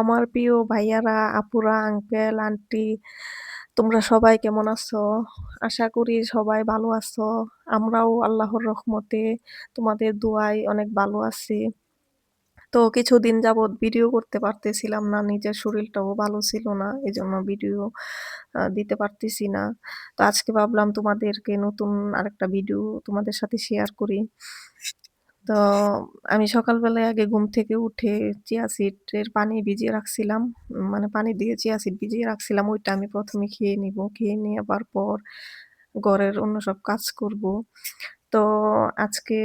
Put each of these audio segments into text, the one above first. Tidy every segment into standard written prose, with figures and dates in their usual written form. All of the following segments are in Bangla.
আমার প্রিয় ভাইয়ারা, আপুরা, আঙ্কেল, আন্টি তোমরা সবাই কেমন আছো? আশা করি সবাই ভালো আছো। আমরাও আল্লাহর রহমতে তোমাদের দোয়ায় অনেক ভালো আছি। তো কিছুদিন যাবৎ ভিডিও করতে পারতেছিলাম না। নিজের শরীরটাও ভালো ছিল না। এজন্য ভিডিও দিতে পারতেছি না। তো আজকে ভাবলাম তোমাদেরকে নতুন আরেকটা ভিডিও তোমাদের সাথে শেয়ার করি। তো আমি সকালবেলায় আগে ঘুম থেকে উঠে চিয়া সিডের পানি ভিজিয়ে রাখছিলাম। মানে পানি দিয়ে চিয়া সিড ভিজিয়ে রাখছিলাম। ওইটা আমি ১ম এ খেয়ে নিবো। খেয়ে নেবার পর ঘরের অন্য সব কাজ করব। তো আজকে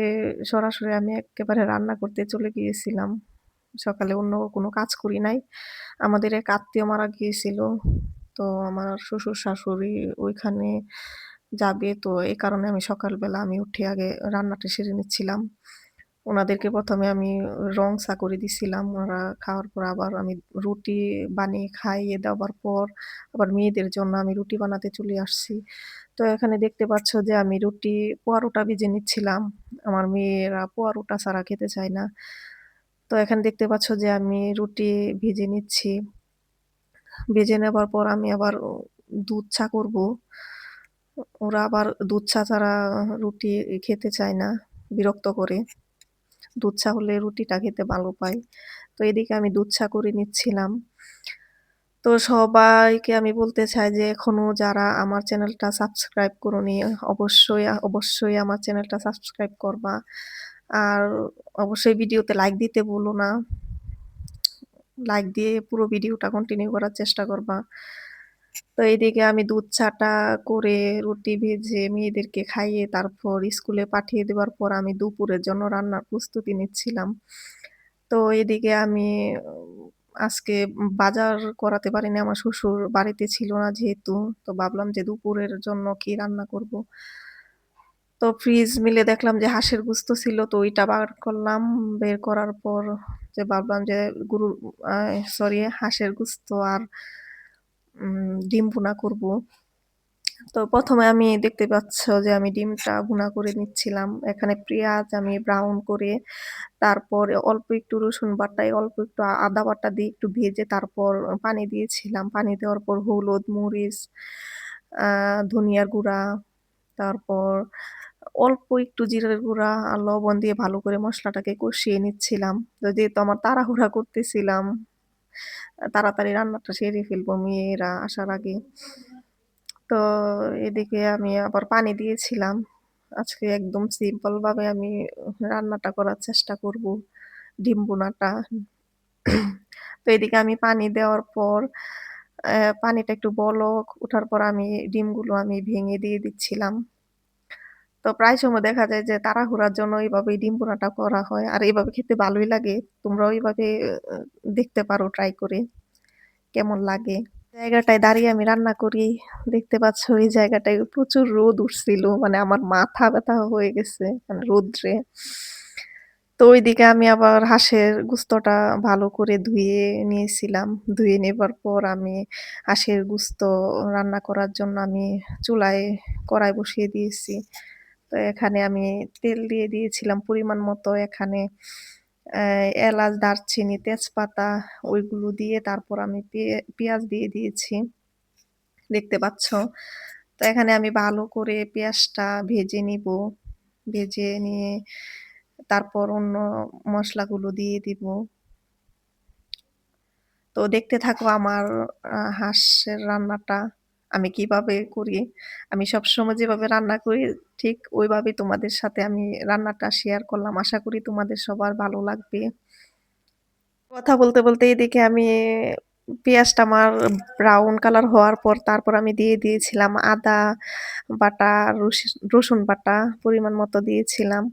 সরাসরি আমি এক্কেবারে রান্না করতে চলে গিয়েছিলাম। সকালে অন্য কোনো কাজ করি নাই। আমাদের এক আত্মীয় মারা গিয়েছিল। তো আমার শ্বশুর-শাশুড়ি ওইখানে যাবে। তো এই কারণে আমি সকালবেলা আমি উঠে আগে রান্নাটা সেরে নিচ্ছিলাম। উনাদেরকে ১ম এ আমি রং চা করে দিছিলাম। ওরা খাওয়ার পর আবার আমি রুটি বানিয়ে খাইয়ে দেওয়ার পর আবার মেয়েদের জন্য আমি রুটি বানাতে চলে আসছি। তো এখানে দেখতে পাচ্ছ যে আমি পোয়ারোটা ভেজে নিচ্ছিলাম। আমার মেয়েরা পোয়ারোটা ছাড়া খেতে চায় না। তো এখানে দেখতে পাচ্ছ যে আমি রুটি ভেজে নিচ্ছি। ভেজে নেবার পর আমি আবার দুধ চা করব। ওরা আবার দুধ চা ছাড়া রুটি খেতে চায় না, বিরক্ত করে। দুধ চা হলে রুটিটা খেতে ভালো পায়। তো এদিকে আমি দুধ চা করে নিচ্ছিলাম। তো সবাইকে আমি বলতে চাই যে এখনো যারা আমার চ্যানেলটা সাবস্ক্রাইব করোনি অবশ্যই আমার চ্যানেলটা সাবস্ক্রাইব করবা। আর অবশ্যই ভিডিওতে লাইক দিতে ভুলো না। লাইক দিয়ে পুরো ভিডিওটা কন্টিনিউ করার চেষ্টা করবা। তো এইদিকে আমি দুধ চাটা করে রুটি ভেজে মেয়েদেরকে খাইয়ে তারপর স্কুলে পাঠিয়ে দেওয়ার পর আমি দুপুরের জন্য রান্নার প্রস্তুতি নিচ্ছিলাম। তো এদিকে আমি আজকে বাজার করাতে পারিনি। আমার শ্বশুর বাড়িতে ছিল না যেহেতু। তো ভাবলাম যে দুপুরের জন্য কি রান্না করব। তো ফ্রিজ মিলে দেখলাম যে হাঁসের গুস্ত ছিল তো ওইটা বার করলাম। বের করার পর যে ভাবলাম যে গরুর আ হাঁসের গুস্ত আর ডিম ভুনা করব। তো ১ম এ আমি দেখতে পাচ্ছ যে আমি ডিমটা ভুনা করে নিচ্ছিলাম। এখানে পেঁয়াজ আমি ব্রাউন করে তারপরে অল্প একটু রসুন বাটায় অল্প একটু আদা বাটা দিয়ে একটু ভেজে তারপর পানি দিয়েছিলাম। পানি দেওয়ার পর হলুদ, মরিচ, আ ধনিয়ার গুঁড়া, তারপর অল্প একটু জিরার গুঁড়া আর লবণ দিয়ে ভালো করে মসলাটাকে কষিয়ে নিচ্ছিলাম। তো যেহেতু আমার তাড়াহুড়া করতেছিলাম, তাড়াতাড়ি রান্নাটা সেরে ফেলবো মেয়েরা আসার আগে। তো এদিকে আমি আবার পানি দিয়েছিলাম। আজকে একদম সিম্পল ভাবে আমি রান্নাটা করার চেষ্টা করব। ডিম ভুনাটা। তো এদিকে আমি পানি দেওয়ার পর পানিটা একটু বলক ওঠার পর আমি ডিমগুলো আমি ভেঙে দিয়ে দিচ্ছিলাম। তো প্রায় সময় দেখা যায় যে তাড়াহুড়ার জন্য এভাবেই ডিম ভুনাটা করা হয়। আর এভাবে খেতে ভালোই লাগে। তোমরাও এভাবে আ দেখতে পারো ট্রাই করে। কেমন লাগে? জায়গাটায় দাঁড়িয়ে আমি রান্না করি। দেখতে পাচ্ছ এই জায়গাটায় প্রচুর রোদ উঠছিল। মানে আমার মাথা ব্যথা হয়ে গেছে মানে রৌদ্রে। তো ওইদিকে আমি আবার হাঁসের গুস্তটা ভালো করে ধুয়ে নিয়েছিলাম। ধুয়ে নেবার পর আমি হাঁসের গুস্ত রান্না করার জন্য আমি চুলায় কড়াই বসিয়ে দিয়েছি। তো এখানে আমি তেল দিয়ে দিয়েছিলাম পরিমাণ মতো। এখানে এলাচ, দারচিনি, তেজপাতা ওইগুলো দিয়ে তারপর আমি পেঁয়াজ দিয়ে দিয়েছি। দেখতে পাচ্ছ। তো এখানে আমি ভালো করে পেঁয়াজটা ভেজে নিবো। ভেজে নিয়ে তারপর অন্য মসলাগুলো দিয়ে দিব। তো দেখতে থাকো আমার হাঁসের রান্নাটা আমি কিভাবে করি। আমি সবসময় যেভাবে রান্না করি ঠিক ওইভাবেই তোমাদের সাথে আমি রান্নাটা শেয়ার করলাম। আশা করি তোমাদের সবার ভালো লাগবে। কথা বলতে এদিকে আমি পেঁয়াজটা আমার ব্রাউন কালার হওয়ার পর তারপর আমি দিয়ে দিয়েছিলাম আদা বাটা, রসুন বাটা পরিমাণ মতো দিয়েছিলাম।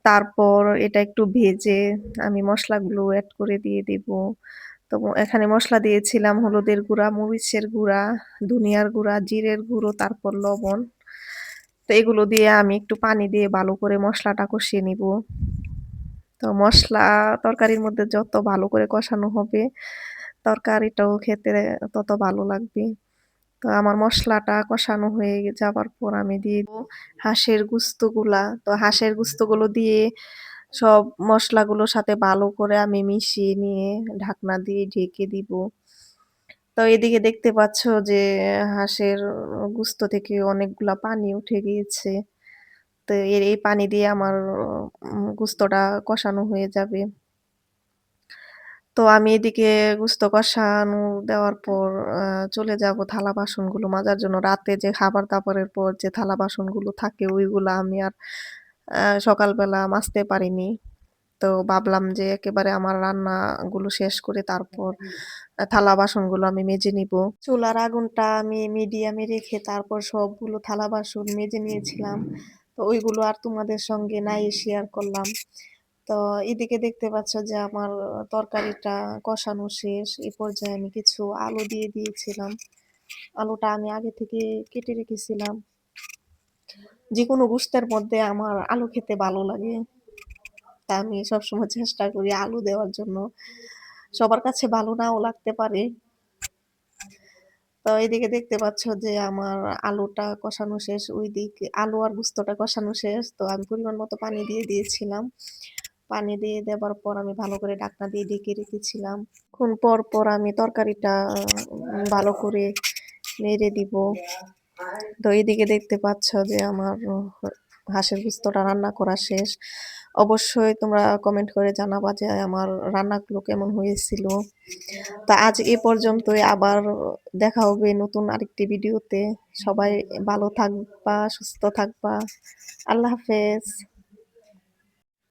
তারপর এটা একটু ভেজে আমি মসলাগুলো এড করে দিয়ে দিব। তো এখানে মসলা দিয়েছিলাম হলুদের গুঁড়া, মরিচের গুঁড়া, ধনিয়ার গুঁড়া, জিরের গুঁড়ো, তারপর লবণ। তো এগুলো দিয়ে আমি একটু পানি দিয়ে ভালো করে মসলাটা কষিয়ে নিব। তো মসলা তরকারির মধ্যে যত ভালো করে কষানো হবে, তরকারিটাও খেতে তত ভালো লাগবে। তো আমার মসলাটা কষানো হয়ে যাবার পর আমি দিয়ে দিব হাঁসের গুস্তগুলা। তো হাঁসের গুস্তগুলো দিয়ে সব মসলাগুলোর সাথে ভালো করে আমি মিশিয়ে নিয়ে ঢাকনা দিয়ে ঢেকে দিব। তো এদিকে দেখতে পাচ্ছ যে হাঁসের গুস্ত থেকে অনেকগুলা পানি উঠে গিয়েছে। তো এই পানি দিয়ে আমার গুস্তটা কষানো হয়ে যাবে। তো আমি এদিকে গুস্ত কষানো দেওয়ার পর আ চলে যাব থালা বাসনগুলো মাজার জন্য। রাতে যে খাবার-দাবারের পর যে থালা বাসনগুলো থাকে ওইগুলা আমি আর সকালবেলা মাজতে পারিনি। তো ভাবলাম যে একেবারে আমার রান্নাগুলো শেষ করে তারপর থালা বাসনগুলো আমি মেজে নিবো। চুলার আগুনটা আমি মিডিয়ামে রেখে তারপর সবগুলো থালা বাসন মেজে নিয়েছিলাম। তো ওইগুলো আর তোমাদের সঙ্গে নাই শেয়ার করলাম। তো এদিকে দেখতে পাচ্ছ যে আমার তরকারিটা কষানো শেষ। এ পর্যায়ে আমি কিছু আলু দিয়ে দিয়েছিলাম। আলুটা আমি আগে থেকে কেটে রেখেছিলাম। যেকোনো গোস্তের মধ্যে আমার আলু খেতে ভালো লাগে। তা আমি সবসময় চেষ্টা করি আলু দেওয়ার জন্য। সবার কাছে ভালো নাও লাগতে পারে। তো এদিকে দেখতে পাচ্ছ যে আমার আলুটা কষানো শেষ। ওইদিকে আলু আর গোস্তটা কষানো শেষ। তো আমি পরিমাণ মতো পানি দিয়ে দিয়েছিলাম। পানি দিয়ে দেবার পর আমি ভালো করে ঢাকনা দিয়ে ঢেকে রেখেছিলাম। ক্ষণ পর আমি তরকারিটা ভালো করে নেড়ে দিব। তো এইদিকে দেখতে পাচ্ছ যে আমার হাঁসের গুস্তটা রান্না করা শেষ। অবশ্যই তোমরা কমেন্ট করে জানাবা যে আমার রান্নাগুলো কেমন হয়েছিল। তো আজ এ পর্যন্তই, আবার দেখা হবে নতুন আরেকটি ভিডিওতে। সবাই ভালো থাকবা, সুস্থ থাকবা। আল্লাহ হাফেজ।